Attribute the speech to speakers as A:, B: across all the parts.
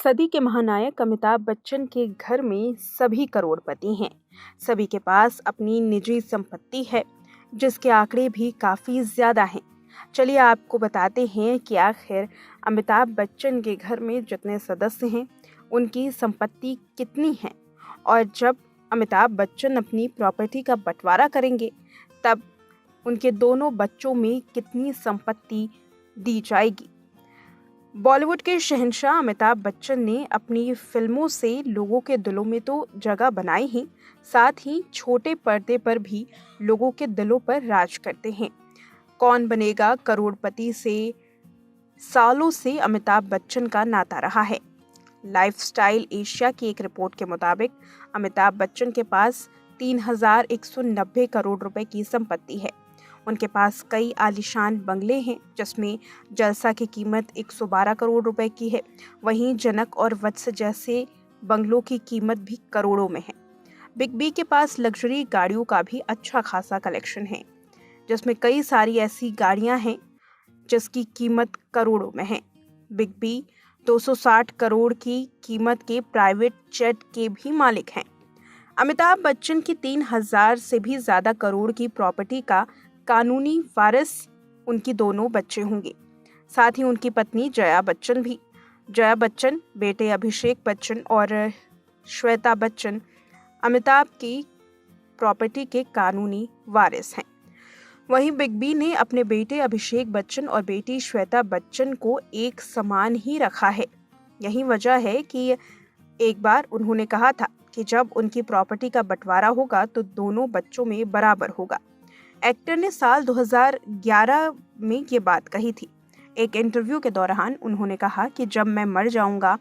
A: सदी के महानायक अमिताभ बच्चन के घर में सभी करोड़पति हैं। सभी के पास अपनी निजी संपत्ति है, जिसके आंकड़े भी काफी ज्यादा हैं। चलिए आपको बताते हैं कि आखिर अमिताभ बच्चन के घर में जितने सदस्य हैं, उनकी संपत्ति कितनी है और जब अमिताभ बच्चन अपनी प्रॉपर्टी का बंटवारा करेंगे, तब उनके दोनों बच्चों में कितनी संपत्ति दी जाएगी। बॉलीवुड के शहंशाह अमिताभ बच्चन ने अपनी फिल्मों से लोगों के दिलों में तो जगह बनाई ही, साथ ही छोटे पर्दे पर भी लोगों के दिलों पर राज करते हैं। कौन बनेगा करोड़पति से सालों से अमिताभ बच्चन का नाता रहा है। लाइफस्टाइल एशिया की एक रिपोर्ट के मुताबिक अमिताभ बच्चन के पास 3,190 करोड़ रुपए की संपत्ति है। उनके पास कई आलीशान बंगले हैं, जिसमें जलसा की कीमत 112 करोड़ रुपए की है। वहीं जनक और वत्स जैसे बंगलों की कीमत भी करोड़ों में है। बिग बी के पास लग्जरी गाड़ियों का भी अच्छा खासा कलेक्शन है, जिसमें कई सारी ऐसी गाड़ियां हैं जिसकी कीमत करोड़ों में है। बिग बी 260 करोड़ की कीमत के प्राइवेट जेट के भी मालिक हैं। अमिताभ बच्चन की 3,000 से भी ज्यादा करोड़ की प्रॉपर्टी का कानूनी वारिस उनकी दोनों बच्चे होंगे, साथ ही उनकी पत्नी जया बच्चन भी। जया बच्चन, बेटे अभिषेक बच्चन और श्वेता बच्चन अमिताभ की प्रॉपर्टी के कानूनी वारिस हैं। वहीं बिग बी ने अपने बेटे अभिषेक बच्चन और बेटी श्वेता बच्चन को एक समान ही रखा है। यही वजह है कि एक बार उन्होंने कहा था कि जब उनकी प्रॉपर्टी का बंटवारा होगा तो दोनों बच्चों में बराबर होगा। एक्टर ने साल 2011 में ये बात कही थी। एक इंटरव्यू के दौरान उन्होंने कहा कि जब मैं मर जाऊंगा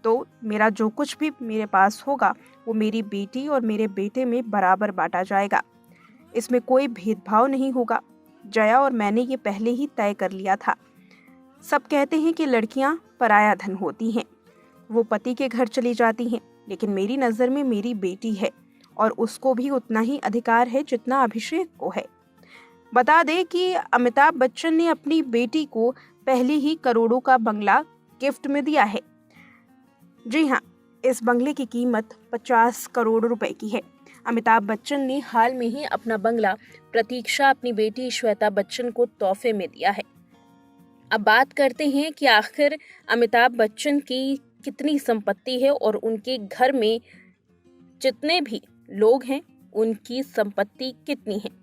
A: तो मेरा जो कुछ भी मेरे पास होगा वो मेरी बेटी और मेरे बेटे में बराबर बांटा जाएगा। इसमें कोई भेदभाव नहीं होगा। जया और मैंने ये पहले ही तय कर लिया था। सब कहते हैं कि लड़कियां पराया धन होती हैं, वो पति के घर चली जाती हैं, लेकिन मेरी नज़र में मेरी बेटी है और उसको भी उतना ही अधिकार है जितना अभिषेक को है। बता दें कि अमिताभ बच्चन ने अपनी बेटी को पहले ही करोड़ों का बंगला गिफ्ट में दिया है। जी हाँ, इस बंगले की कीमत 50 करोड़ रुपए की है। अमिताभ बच्चन ने हाल में ही अपना बंगला प्रतीक्षा अपनी बेटी श्वेता बच्चन को तोहफे में दिया है। अब बात करते हैं कि आखिर अमिताभ बच्चन की कितनी संपत्ति है और उनके घर में जितने भी लोग हैं उनकी संपत्ति कितनी है।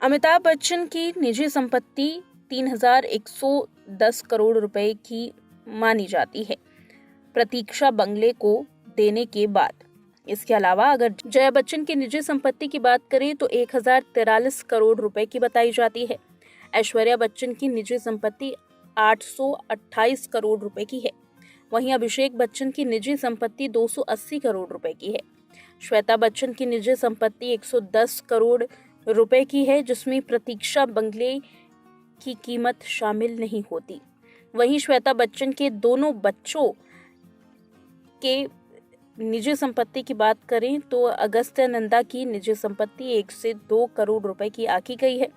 A: अमिताभ बच्चन की निजी संपत्ति 3,110 करोड़ रुपए की मानी जाती है प्रतीक्षा बंगले को देने के बाद। इसके अलावा अगर जया बच्चन की निजी संपत्ति की बात करें तो 1,043 करोड़ रुपए की बताई जाती है। ऐश्वर्या बच्चन की निजी संपत्ति 828 करोड़ रुपए की है। वहीं अभिषेक बच्चन की निजी संपत्ति 280 करोड़ रुपए की है। श्वेता बच्चन की निजी संपत्ति 110 करोड़ रुपए की है, जिसमें प्रतीक्षा बंगले की कीमत शामिल नहीं होती। वहीं श्वेता बच्चन के दोनों बच्चों के निजी संपत्ति की बात करें तो अगस्त्य नंदा की निजी संपत्ति 1 से 2 करोड़ रुपए की आंकी गई है।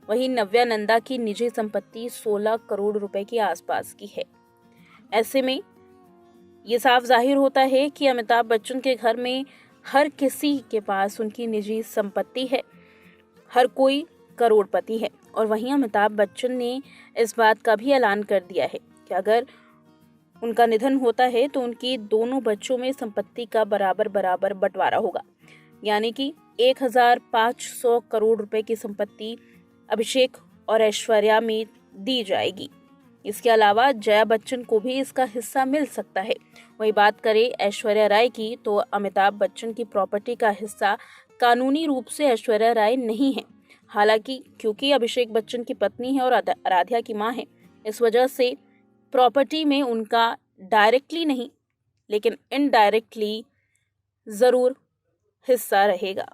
A: वहीं नव्या नंदा की निजी संपत्ति 16 करोड़ रुपए के आसपास की है। ऐसे में ये साफ जाहिर होता है कि अमिताभ बच्चन के घर में हर किसी के पास उनकी निजी संपत्ति है, हर कोई करोड़पति है। और वहीं अमिताभ बच्चन ने इस बात का भी ऐलान कर दिया है कि अगर उनका निधन होता है तो उनकी दोनों बच्चों में संपत्ति का बराबर बराबर बंटवारा होगा, यानी कि 1,500 करोड़ रुपए की संपत्ति अभिषेक और ऐश्वर्या में दी जाएगी। इसके अलावा जया बच्चन को भी इसका हिस्सा मिल सकता है। वही बात करें ऐश्वर्या राय की तो अमिताभ बच्चन की प्रॉपर्टी का हिस्सा कानूनी रूप से ऐश्वर्या राय नहीं है। हालांकि क्योंकि अभिषेक बच्चन की पत्नी है और आराध्या की मां है, इस वजह से प्रॉपर्टी में उनका डायरेक्टली नहीं लेकिन इनडायरेक्टली जरूर हिस्सा रहेगा।